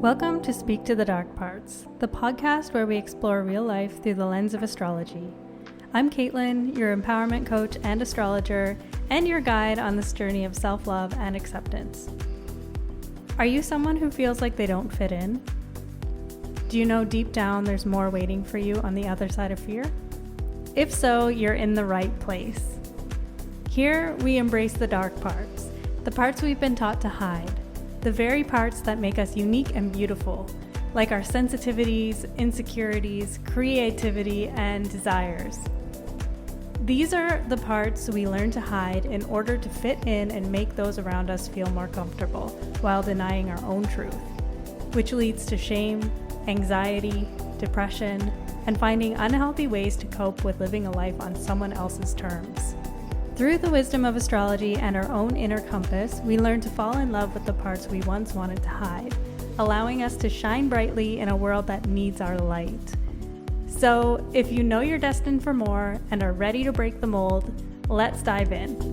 Welcome to Speak to the Dark Parts, the podcast where we explore real life through the lens of astrology. I'm Caitlin, your empowerment coach and astrologer, and your guide on this journey of self-love and acceptance. Are you someone who feels like they don't fit in? Do you know deep down there's more waiting for you on the other side of fear? If so, you're in the right place. Here, we embrace the dark parts, the parts we've been taught to hide, the very parts that make us unique and beautiful, like our sensitivities, insecurities, creativity, and desires. These are the parts we learn to hide in order to fit in and make those around us feel more comfortable while denying our own truth, which leads to shame, anxiety, depression, and finding unhealthy ways to cope with living a life on someone else's terms. Through the wisdom of astrology and our own inner compass, we learn to fall in love with the parts we once wanted to hide, allowing us to shine brightly in a world that needs our light. So, if you know you're destined for more and are ready to break the mold, let's dive in.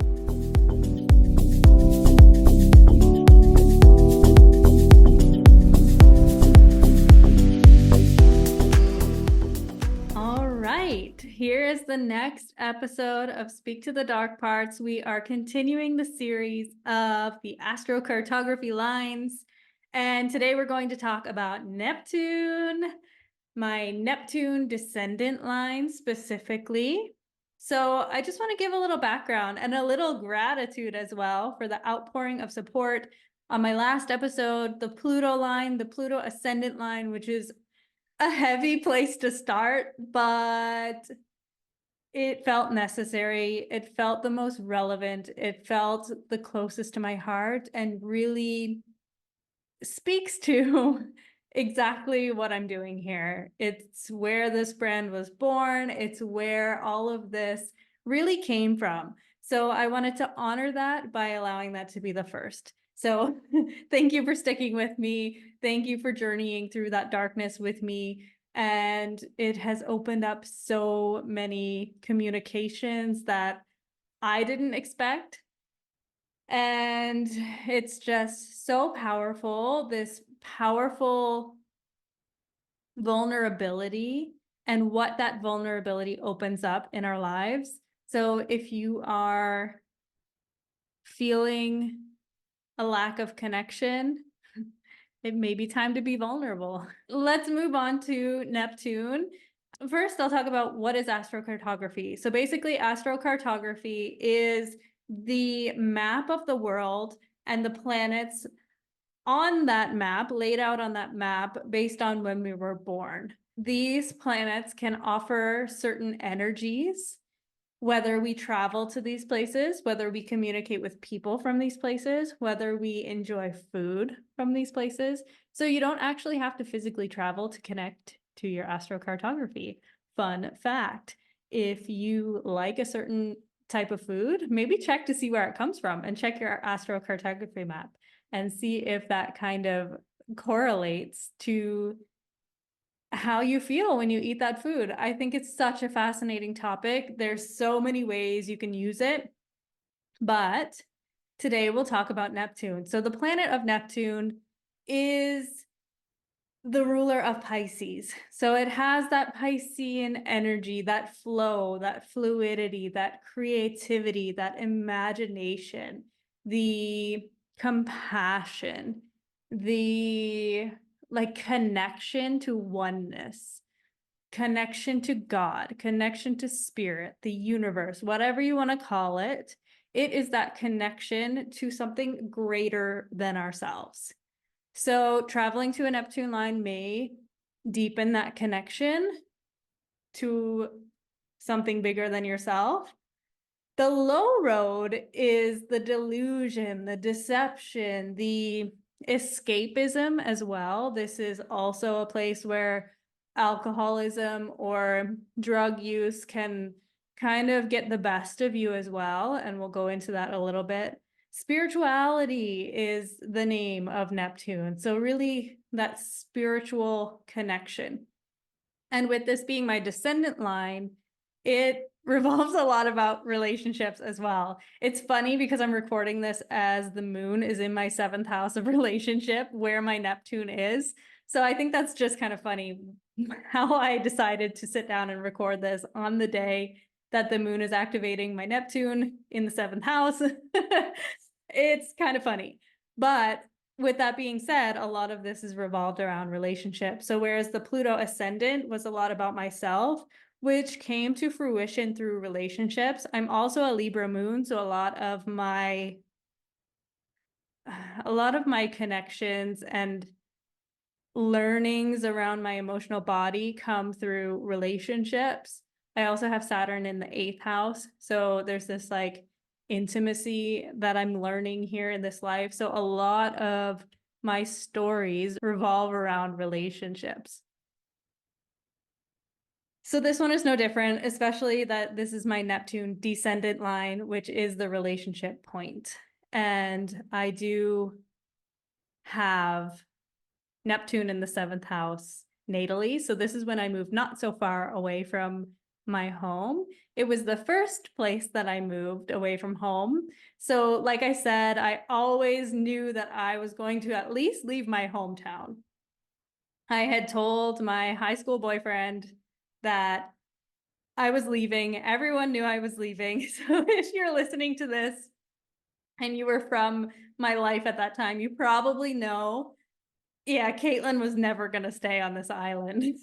Here is the next episode of Speak to the Dark Parts. We are continuing the series of the astrocartography lines, and today we're going to talk about Neptune, my Neptune Descendant line specifically. So I just want to give a little background and a little gratitude as well for the outpouring of support on my last episode, the Pluto line, the Pluto Ascendant line, which is a heavy place to start, but it felt necessary. It felt the most relevant. It felt the closest to my heart and really speaks to exactly what I'm doing here. It's where this brand was born. It's where all of this really came from. So I wanted to honor that by allowing that to be the first. So thank you for sticking with me. Thank you for journeying through that darkness with me. And it has opened up so many communications that I didn't expect. And it's just so powerful, this powerful vulnerability and what that vulnerability opens up in our lives. So if you are feeling a lack of connection, it may be time to be vulnerable. Let's move on to Neptune. First, I'll talk about what is astrocartography. So basically, astrocartography is the map of the world and the planets on that map, laid out on that map based on when we were born. These planets can offer certain energies, whether we travel to these places, whether we communicate with people from these places, whether we enjoy food from these places. So you don't actually have to physically travel to connect to your astrocartography. Fun fact, if you like a certain type of food, maybe check to see where it comes from and check your astrocartography map and see if that kind of correlates to how you feel when you eat that food. I think it's such a fascinating topic. There's so many ways you can use it, but today we'll talk about Neptune. So the planet of Neptune is the ruler of Pisces. So it has that Piscean energy, that flow, that fluidity, that creativity, that imagination, the compassion, the connection to oneness, connection to God, connection to spirit, the universe, whatever you want to call it. It is that connection to something greater than ourselves. So traveling to a Neptune line may deepen that connection to something bigger than yourself. The low road is the delusion, the deception, the escapism as well. This is also a place where alcoholism or drug use can kind of get the best of you as well. And we'll go into that a little bit. Spirituality is the name of Neptune. So really that spiritual connection. And with this being my descendant line, It revolves a lot about relationships as well. It's funny because I'm recording this as the moon is in my 7th house of relationship where my Neptune is. So I think that's just kind of funny how I decided to sit down and record this on the day that the moon is activating my Neptune in the 7th house. It's kind of funny. But with that being said, a lot of this is revolved around relationships. So whereas the Pluto ascendant was a lot about myself, which came to fruition through relationships. I'm also a Libra moon, so a lot of my connections and learnings around my emotional body come through relationships. I also have Saturn in the 8th house, so there's this like intimacy that I'm learning here in this life. So a lot of my stories revolve around relationships. So this one is no different, especially that this is my Neptune Descendant line, which is the relationship point. And I do have Neptune in the 7th house natally. So this is when I moved not so far away from my home. It was the first place that I moved away from home. So like I said, I always knew that I was going to at least leave my hometown. I had told my high school boyfriend that I was leaving. Everyone knew I was leaving. So if you're listening to this and you were from my life at that time, you probably know, yeah, Caitlin was never going to stay on this island.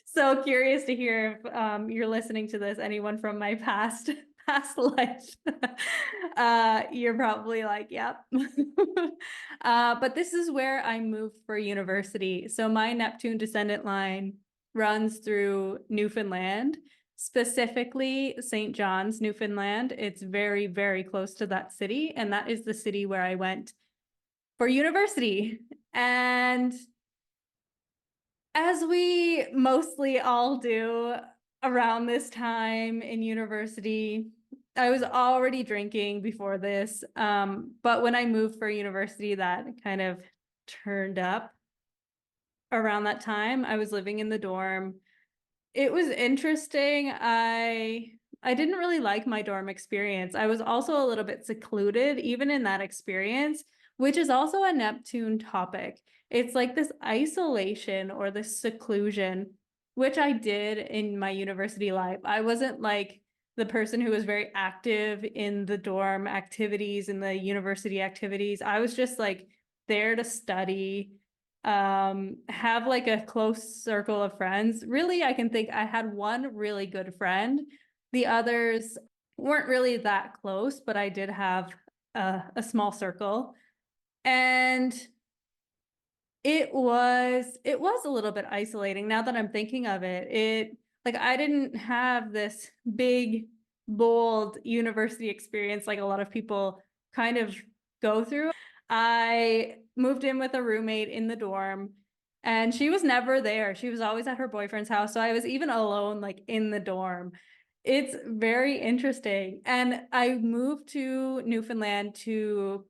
So curious to hear if you're listening to this, anyone from my past life. You're probably like, yep. But this is where I moved for university. So my Neptune Descendant line runs through Newfoundland, specifically St. John's, Newfoundland. It's very, very close to that city. And that is the city where I went for university. And as we mostly all do around this time in university, I was already drinking before this. But when I moved for university, that kind of turned up around that time. I was living in the dorm. It was interesting. I didn't really like my dorm experience. I was also a little bit secluded, even in that experience, which is also a Neptune topic. It's like this isolation or this seclusion, which I did in my university life. I wasn't like the person who was very active in the dorm activities and the university activities. I was just like there to study, have like a close circle of friends. Really, I can think I had one really good friend. The others weren't really that close, but I did have a small circle. And it was a little bit isolating now that I'm thinking of it. It like I didn't have this big, bold university experience like a lot of people kind of go through. I moved in with a roommate in the dorm and she was never there. She was always at her boyfriend's house. So I was even alone like in the dorm. It's very interesting. And I moved to Newfoundland to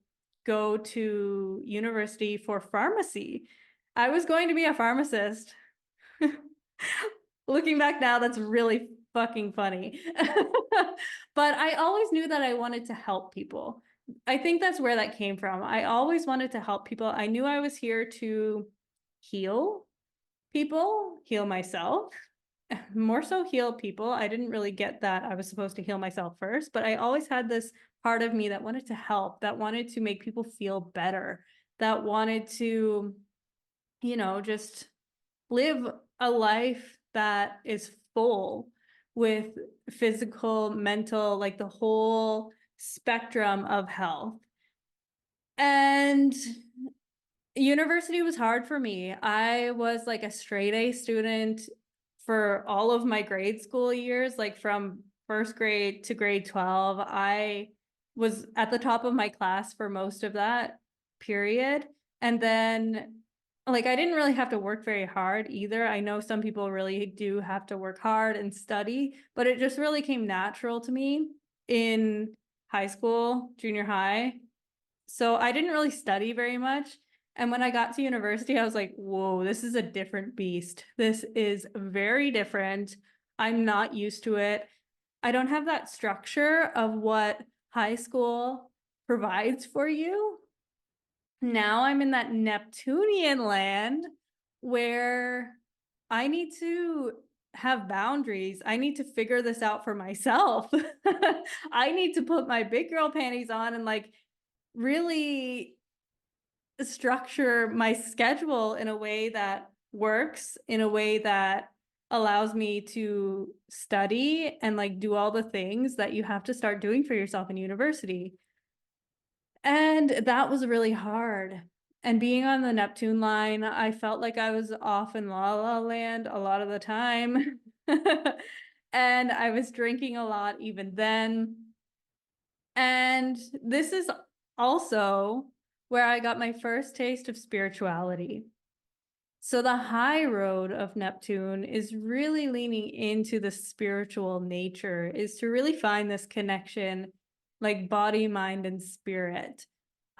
go to university for pharmacy. I was going to be a pharmacist. Looking back now, that's really fucking funny. But I always knew that I wanted to help people. I think that's where that came from. I always wanted to help people. I knew I was here to heal people, heal myself, more so heal people. I didn't really get that I was supposed to heal myself first, but I always had this part of me that wanted to help, that wanted to make people feel better, that wanted to, just live a life that is full with physical, mental, like the whole spectrum of health. And university was hard for me. I was like a straight A student for all of my grade school years, like from first grade to grade 12. I was at the top of my class for most of that period. And then like I didn't really have to work very hard either. I know some people really do have to work hard and study, but it just really came natural to me in high school, junior high. So I didn't really study very much. And when I got to university, I was like, whoa, this is a different beast. This is very different. I'm not used to it. I don't have that structure of what high school provides for you. Now I'm in that Neptunian land where I need to have boundaries. I need to figure this out for myself. I need to put my big girl panties on and like really structure my schedule in a way that works, in a way that allows me to study and like do all the things that you have to start doing for yourself in university. And that was really hard. And being on the Neptune line, I felt like I was off in La La Land a lot of the time. And I was drinking a lot even then. And this is also where I got my first taste of spirituality. So the high road of Neptune is really leaning into the spiritual nature, is to really find this connection, like body, mind, and spirit,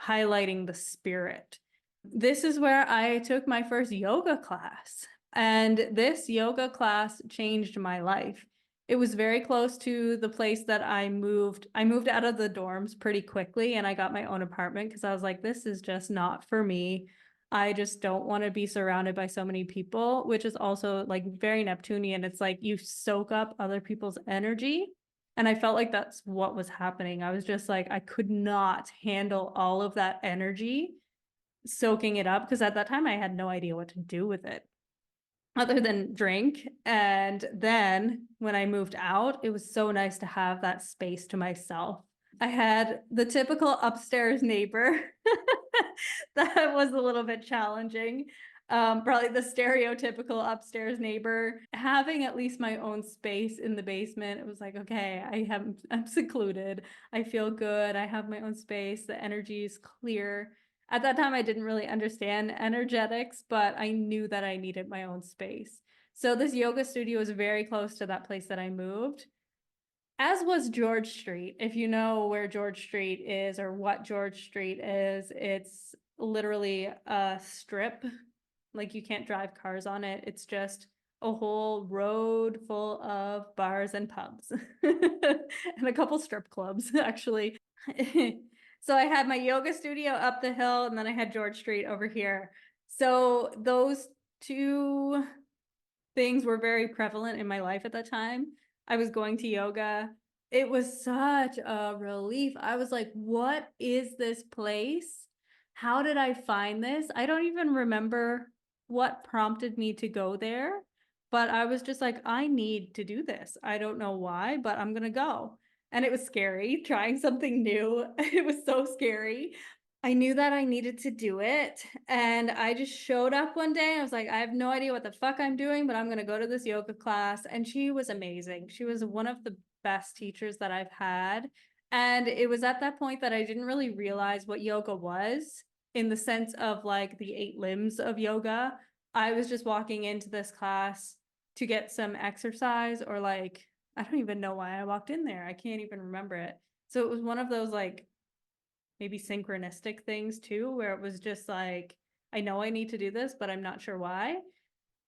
highlighting the spirit. This is where I took my first yoga class, and this yoga class changed my life. It was very close to the place that I moved. I moved out of the dorms pretty quickly and I got my own apartment because I was like, this is just not for me. I just don't want to be surrounded by so many people, which is also like very Neptunian. It's like you soak up other people's energy. And I felt like that's what was happening. I was just like, I could not handle all of that energy, soaking it up, because at that time I had no idea what to do with it other than drink. And then when I moved out, it was so nice to have that space to myself. I had the typical upstairs neighbor that was a little bit challenging. Probably the stereotypical upstairs neighbor. Having at least my own space in the basement, it was like, okay, I'm secluded. I feel good. I have my own space. The energy is clear. At that time, I didn't really understand energetics, but I knew that I needed my own space. So this yoga studio was very close to that place that I moved, as was George Street. If you know where George Street is or what George Street is, it's literally a strip. Like you can't drive cars on it. It's just a whole road full of bars and pubs and a couple strip clubs, actually. So I had my yoga studio up the hill and then I had George Street over here. So those two things were very prevalent in my life at that time. I was going to yoga. It was such a relief. I was like, what is this place? How did I find this? I don't even remember what prompted me to go there, but I was just like, I need to do this. I don't know why, but I'm going to go. And it was scary trying something new. It was so scary. I knew that I needed to do it. And I just showed up one day. I was like, I have no idea what the fuck I'm doing, but I'm going to go to this yoga class. And she was amazing. She was one of the best teachers that I've had. And it was at that point that I didn't really realize what yoga was in the sense of like the 8 limbs of yoga. I was just walking into this class to get some exercise, or like, I don't even know why I walked in there. I can't even remember it. So it was one of those like maybe synchronistic things too, where it was just like, I know I need to do this, but I'm not sure why.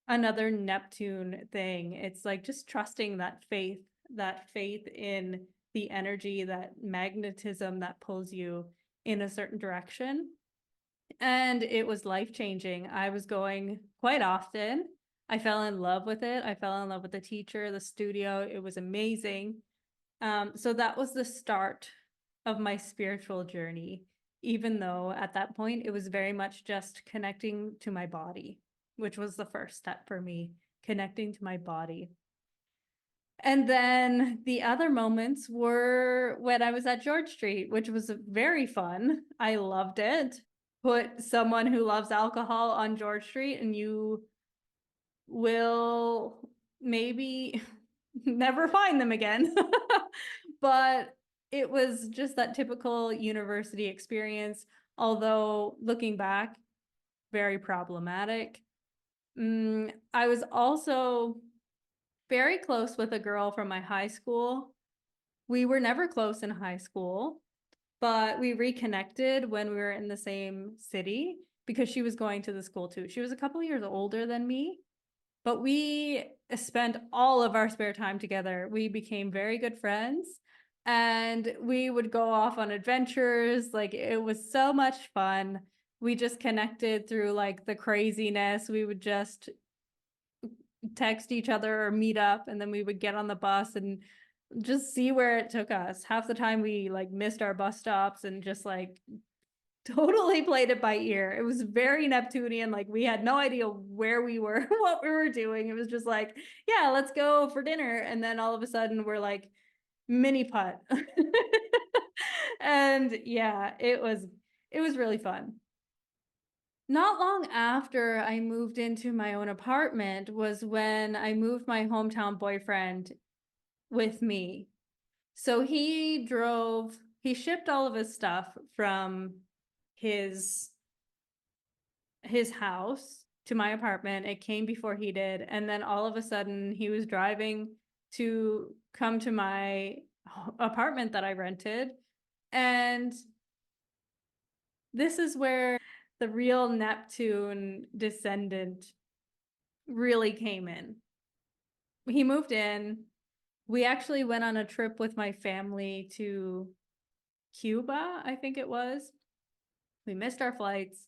Another Neptune thing. It's like just trusting that faith in the energy, that magnetism that pulls you in a certain direction. And it was life-changing. I was going quite often. I fell in love with it. I fell in love with the teacher, the studio. It was amazing. So that was the start of my spiritual journey, even though at that point it was very much just connecting to my body, which was the first step for me, connecting to my body. And then the other moments were when I was at George Street, which was very fun. I loved it. Put someone who loves alcohol on George Street and you will maybe never find them again. But it was just that typical university experience, although looking back, very problematic. I was also very close with a girl from my high school. We were never close in high school, but we reconnected when we were in the same city because she was going to the school too. She was a couple years older than me, but we spent all of our spare time together. We became very good friends and we would go off on adventures. Like it was so much fun. We just connected through like the craziness. We would just text each other or meet up, and then we would get on the bus and just see where it took us. Half the time we like missed our bus stops and just like totally played it by ear. It was very Neptunian. Like we had no idea where we were, what we were doing. It was just like, yeah, let's go for dinner. And then all of a sudden we're like mini putt. And yeah, it was really fun. Not long after I moved into my own apartment was when I moved my hometown boyfriend with me. So he shipped all of his stuff from his his house to my apartment. It came before he did. And then all of a sudden he was driving to come to my apartment that I rented. And this is where the real Neptune Descendant really came in. He moved in. We actually went on a trip with my family to Cuba, I think it was. We missed our flights,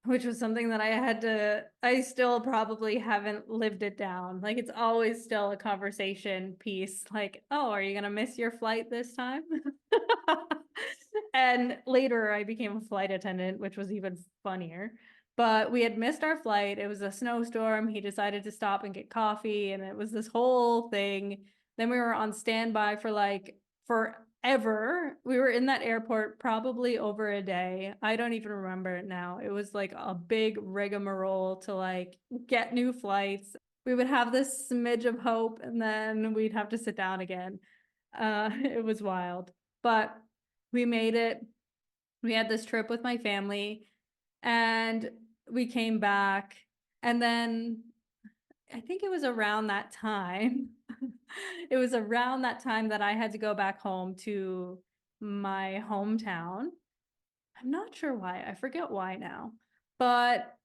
which was something that I still probably haven't lived it down. Like it's always still a conversation piece. Like, oh, are you gonna miss your flight this time? And later I became a flight attendant, which was even funnier. But we had missed our flight. It was a snowstorm. He decided to stop and get coffee, and it was this whole thing. Then we were on standby for like forever. We were in that airport probably over a day. I don't even remember it now. It was like a big rigmarole to like get new flights. We would have this smidge of hope and then we'd have to sit down again. It was wild, but we made it. We had this trip with my family and we came back, and then I think it was around that time. It was around that time that I had to go back home to my hometown. I'm not sure why. I forget why now. But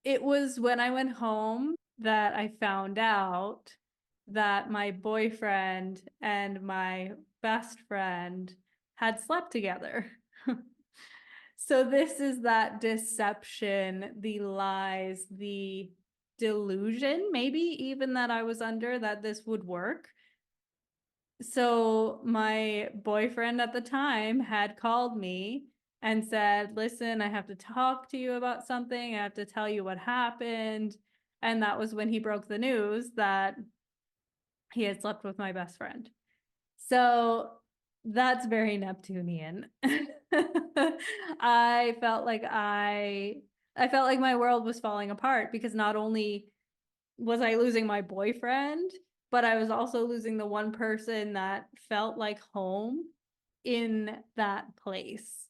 it was when I went home that I found out that my boyfriend and my best friend had slept together. So this is that deception, the lies, the delusion, maybe even that I was under, that this would work. So my boyfriend at the time had called me and said, listen, I have to talk to you about something. I have to tell you what happened. And that was when he broke the news that he had slept with my best friend. So that's very Neptunian. I felt like I felt like my world was falling apart because not only was I losing my boyfriend, but I was also losing the one person that felt like home in that place.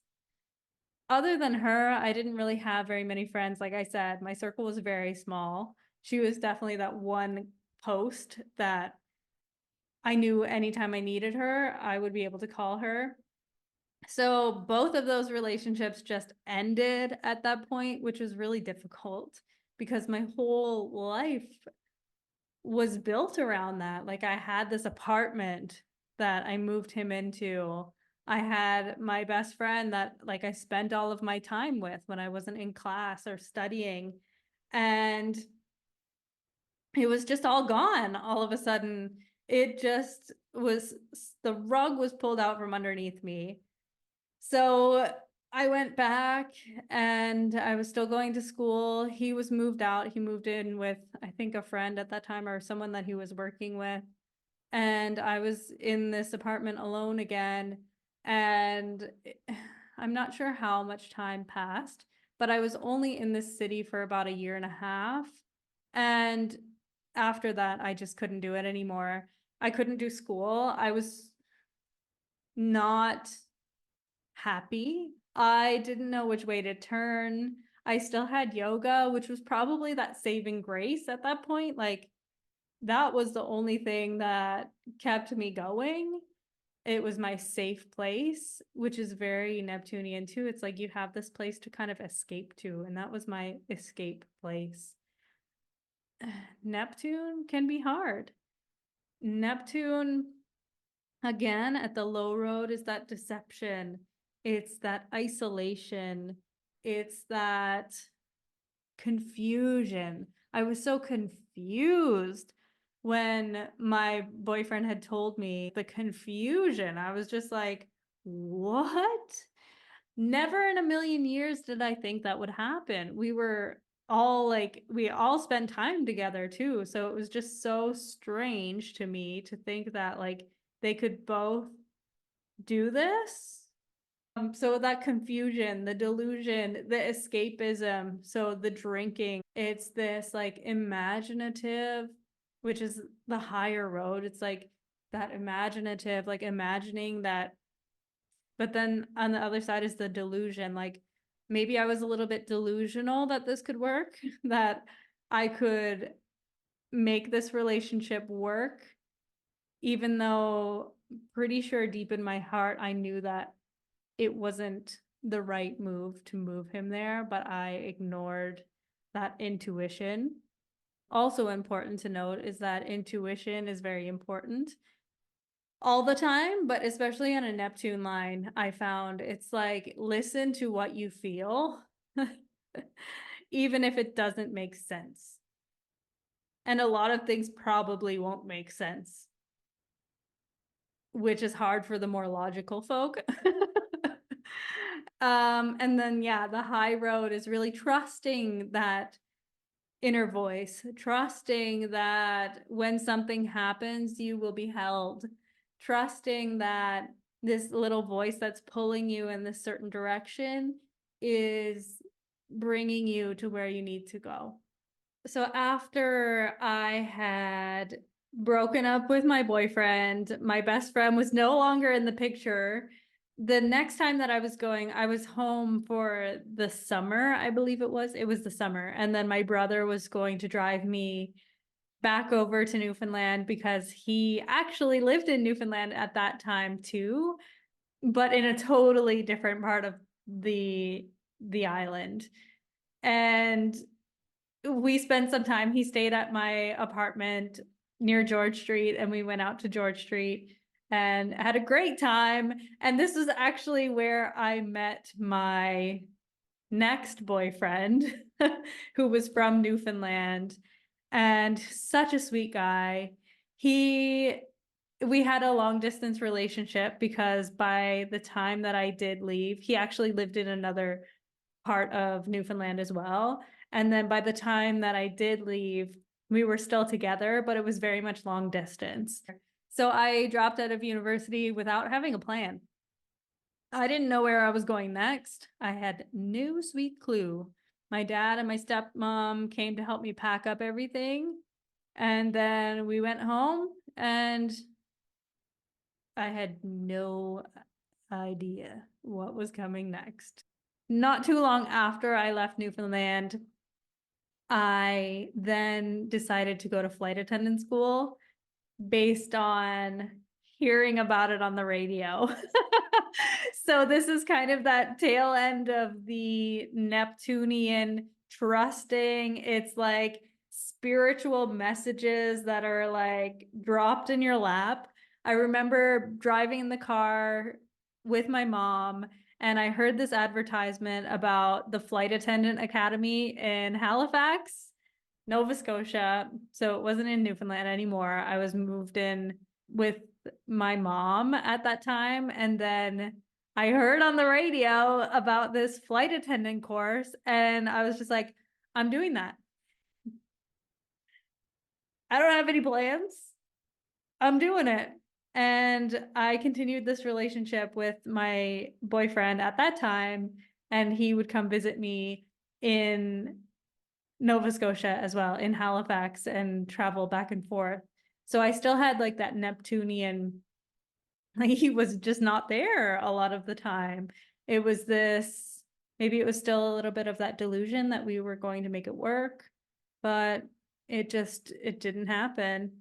Other than her, I didn't really have very many friends. Like I said, my circle was very small. She was definitely that one post that I knew anytime I needed her, I would be able to call her. So both of those relationships just ended at that point, which was really difficult because my whole life was built around that. Like I had this apartment that I moved him into. I had my best friend that like I spent all of my time with when I wasn't in class or studying. And it was just all gone all of a sudden. It just was, the rug was pulled out from underneath me. So I went back and I was still going to school. He was moved out. He moved in with, I think, a friend at that time or someone that he was working with. And I was in this apartment alone again. And I'm not sure how much time passed, but I was only in this city for about a year and a half. And after that, I just couldn't do it anymore. I couldn't do school. I was not happy. I didn't know which way to turn. I still had yoga, which was probably that saving grace at that point. Like that was the only thing that kept me going. It was my safe place, which is very Neptunian too. It's like you have this place to kind of escape to, and that was my escape place. Neptune can be hard. Neptune, again, at the low road is that deception. It's that isolation. It's that confusion. I was so confused when my boyfriend had told me the confusion. I was just like, what? Never in a million years did I think that would happen. We all spent time together too. So it was just so strange to me to think that like they could both do this. So that confusion, the delusion, the escapism, so the drinking, it's this like imaginative, which is the higher road. It's like that imaginative, like imagining that. But then on the other side is the delusion. Like maybe I was a little bit delusional that this could work, that I could make this relationship work, even though pretty sure deep in my heart, I knew that it wasn't the right move to move him there, but I ignored that intuition. Also important to note is that intuition is very important all the time, but especially on a Neptune line, I found it's like listen to what you feel, even if it doesn't make sense. And a lot of things probably won't make sense, which is hard for the more logical folk. And then, yeah, the high road is really trusting that inner voice, trusting that when something happens, you will be held, trusting that this little voice that's pulling you in this certain direction is bringing you to where you need to go. So after I had broken up with my boyfriend, my best friend was no longer in the picture. The next time that I was going, I was home for the summer, I believe it was. It was the summer. And then my brother was going to drive me back over to Newfoundland because he actually lived in Newfoundland at that time too, but in a totally different part of the island. And we spent some time. He stayed at my apartment near George Street, and we went out to George Street and had a great time. And this is actually where I met my next boyfriend, who was from Newfoundland, and such a sweet guy. We had a long distance relationship because by the time that I did leave, he actually lived in another part of Newfoundland as well. And then by the time that I did leave, we were still together, but it was very much long distance. So I dropped out of university without having a plan. I didn't know where I was going next. I had no sweet clue. My dad and my stepmom came to help me pack up everything. And then we went home and I had no idea what was coming next. Not too long after I left Newfoundland, I then decided to go to flight attendant school based on hearing about it on the radio. So this is kind of that tail end of the Neptunian trusting. It's like spiritual messages that are like dropped in your lap. I remember driving in the car with my mom and I heard this advertisement about the Flight Attendant Academy in Halifax, Nova Scotia. So it wasn't in Newfoundland anymore. I was moved in with my mom at that time. And then I heard on the radio about this flight attendant course. And I was just like, I'm doing that. I don't have any plans. I'm doing it. And I continued this relationship with my boyfriend at that time. And he would come visit me in Nova Scotia as well, in Halifax, and travel back and forth. So I still had like that Neptunian, like he was just not there a lot of the time. It was this, maybe it was still a little bit of that delusion that we were going to make it work, but it didn't happen.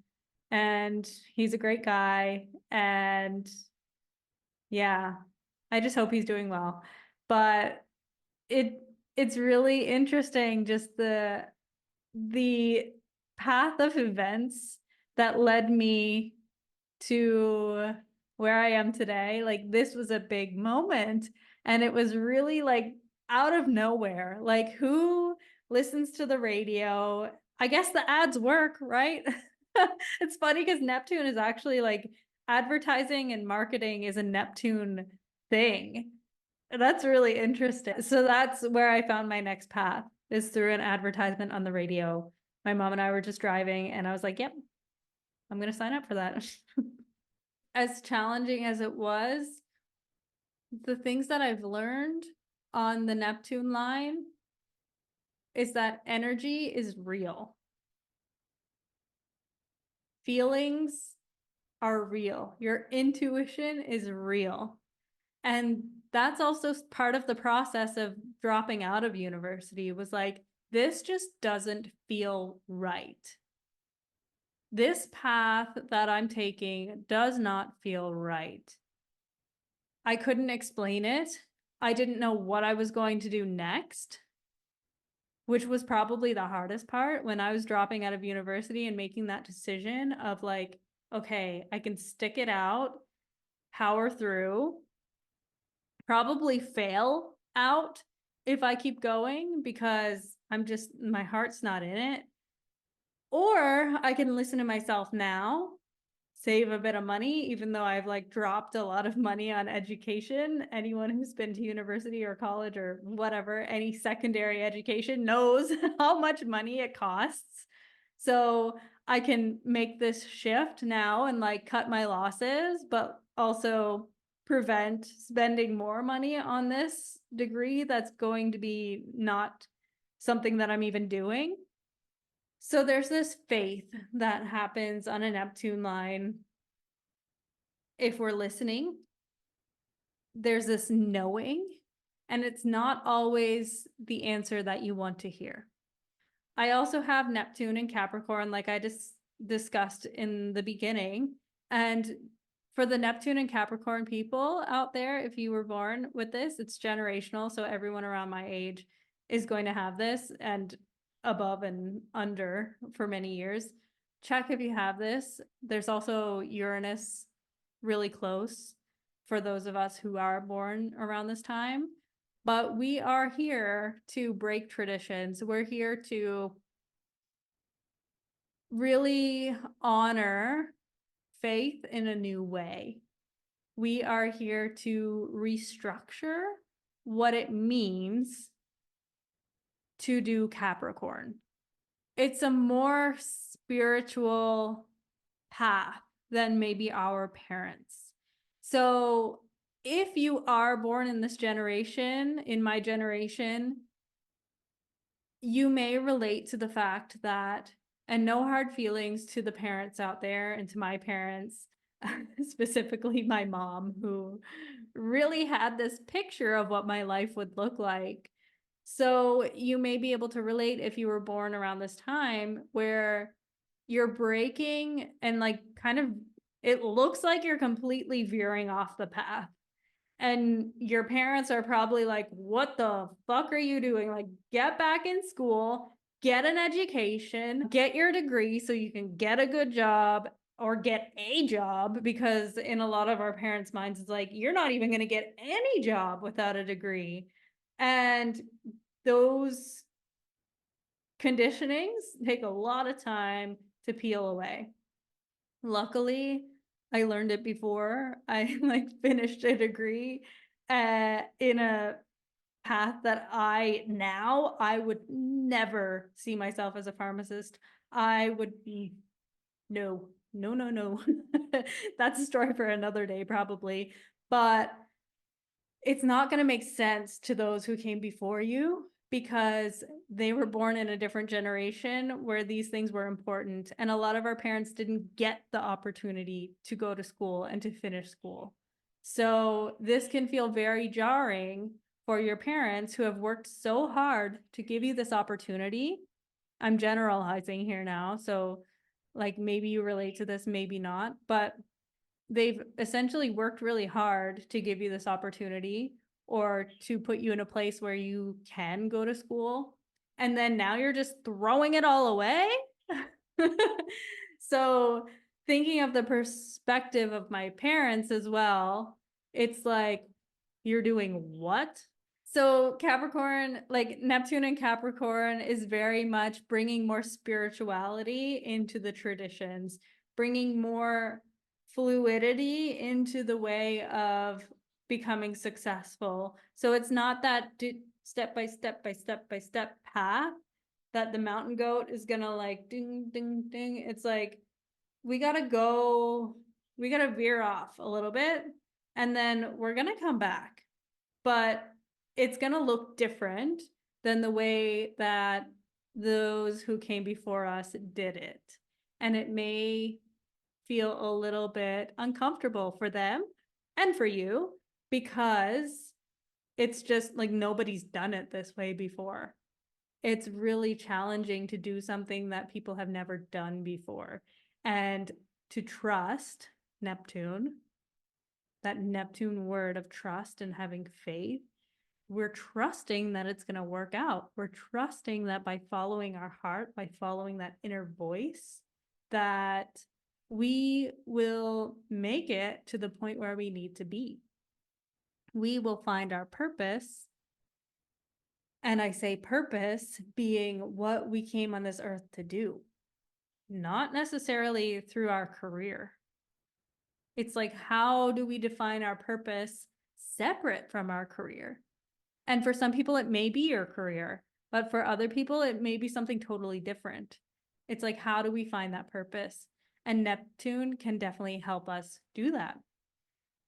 And he's a great guy. And yeah, I just hope he's doing well. But it it's really interesting just the path of events that led me to where I am today. Like, this was a big moment, and it was really like out of nowhere. Like, who listens to the radio? I guess the ads work, right? It's funny because Neptune is actually like advertising and marketing is a Neptune thing. That's really interesting. So that's where I found my next path, is through an advertisement on the radio. My mom and I were just driving, and I was like, yep, I'm going to sign up for that. As challenging as it was, the things that I've learned on the Neptune line is that energy is real. Feelings are real. Your intuition is real. And that's also part of the process of dropping out of university, was like, this just doesn't feel right. This path that I'm taking does not feel right. I couldn't explain it. I didn't know what I was going to do next, which was probably the hardest part when I was dropping out of university and making that decision of like, okay, I can stick it out, power through, probably fail out if I keep going because my heart's not in it. Or I can listen to myself now, save a bit of money, even though I've like dropped a lot of money on education. Anyone who's been to university or college or whatever, any secondary education knows how much money it costs. So I can make this shift now and like cut my losses, but also prevent spending more money on this degree that's going to be not something that I'm even doing. So there's this faith that happens on a Neptune line. If we're listening, there's this knowing, and it's not always the answer that you want to hear. I also have Neptune and Capricorn, like I just discussed in the beginning. And for the Neptune and Capricorn people out there, if you were born with this, it's generational. So everyone around my age is going to have this, and above and under for many years. Check if you have this. There's also Uranus really close for those of us who are born around this time. But we are here to break traditions. We're here to really honor faith in a new way. We are here to restructure what it means to do Capricorn. It's a more spiritual path than maybe our parents. So if you are born in this generation, in my generation, you may relate to the fact that, and no hard feelings to the parents out there and to my parents, specifically my mom, who really had this picture of what my life would look like. So you may be able to relate if you were born around this time where you're breaking and like kind of, it looks like you're completely veering off the path. And your parents are probably like, what the fuck are you doing? Like, get back in school, get an education, get your degree so you can get a good job or get a job, because in a lot of our parents' minds, it's like, you're not even going to get any job without a degree. And those conditionings take a lot of time to peel away. Luckily, I learned it before I like finished a degree in a path that I would never see myself as a pharmacist. I would be no. That's a story for another day probably, but it's not going to make sense to those who came before you because they were born in a different generation where these things were important. And a lot of our parents didn't get the opportunity to go to school and to finish school. So this can feel very jarring for your parents who have worked so hard to give you this opportunity. I'm generalizing here now. So like maybe you relate to this, maybe not, but they've essentially worked really hard to give you this opportunity or to put you in a place where you can go to school. And then now you're just throwing it all away. So thinking of the perspective of my parents as well, it's like, you're doing what? So Capricorn, like Neptune and Capricorn is very much bringing more spirituality into the traditions, bringing more fluidity into the way of becoming successful. So it's not that step by step by step by step path that the mountain goat is gonna like ding, ding, ding. It's like, we gotta veer off a little bit and then we're gonna come back. But it's going to look different than the way that those who came before us did it. And it may feel a little bit uncomfortable for them and for you because it's just like nobody's done it this way before. It's really challenging to do something that people have never done before. And to trust Neptune, that Neptune word of trust and having faith, we're trusting that it's going to work out. We're trusting that by following our heart, by following that inner voice, that we will make it to the point where we need to be. We will find our purpose. And I say purpose being what we came on this earth to do, not necessarily through our career. It's like, how do we define our purpose separate from our career? And for some people, it may be your career, but for other people, it may be something totally different. It's like, how do we find that purpose? And Neptune can definitely help us do that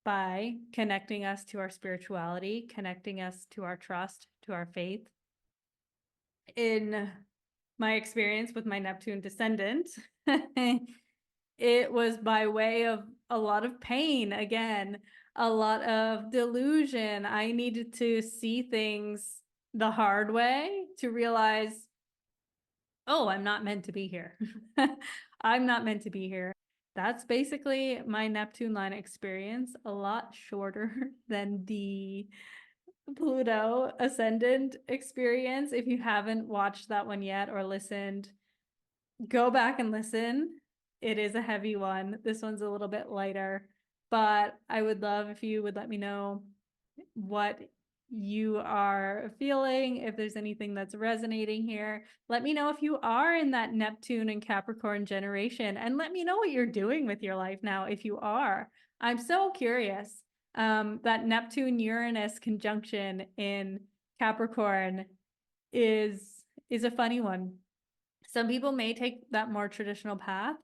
by connecting us to our spirituality, connecting us to our trust, to our faith. In my experience with my Neptune Descendant, it was by way of a lot of pain again, a lot of delusion. I needed to see things the hard way to realize, oh, I'm not meant to be here. I'm not meant to be here. That's basically my Neptune line experience, a lot shorter than the Pluto Ascendant experience. If you haven't watched that one yet or listened, go back and listen. It is a heavy one. This one's a little bit lighter, but I would love if you would let me know what you are feeling, if there's anything that's resonating here. Let me know if you are in that Neptune and Capricorn generation, and let me know what you're doing with your life now if you are. I'm so curious. That Neptune-Uranus conjunction in Capricorn is a funny one. Some people may take that more traditional path,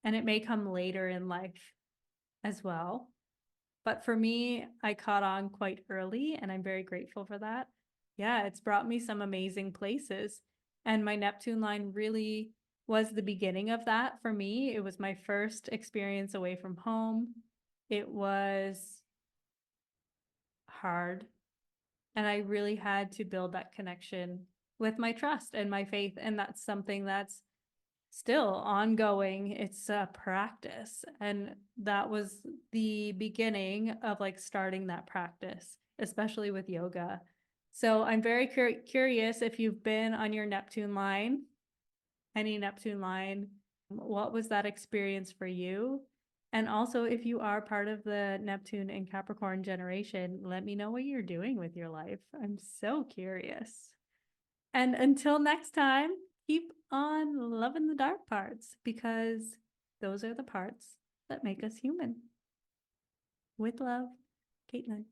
and it may come later in life as well. But for me, I caught on quite early, and I'm very grateful for that. Yeah, it's brought me some amazing places. And my Neptune line really was the beginning of that for me. It was my first experience away from home. It was hard. And I really had to build that connection with my trust and my faith. And that's something that's still ongoing. It's a practice. And that was the beginning of like starting that practice, especially with yoga. So I'm very curious if you've been on your Neptune line, any Neptune line, what was that experience for you? And also, if you are part of the Neptune and Capricorn generation, let me know what you're doing with your life. I'm so curious. And until next time, keep on loving the dark parts, because those are the parts that make us human. With love, Caitlin.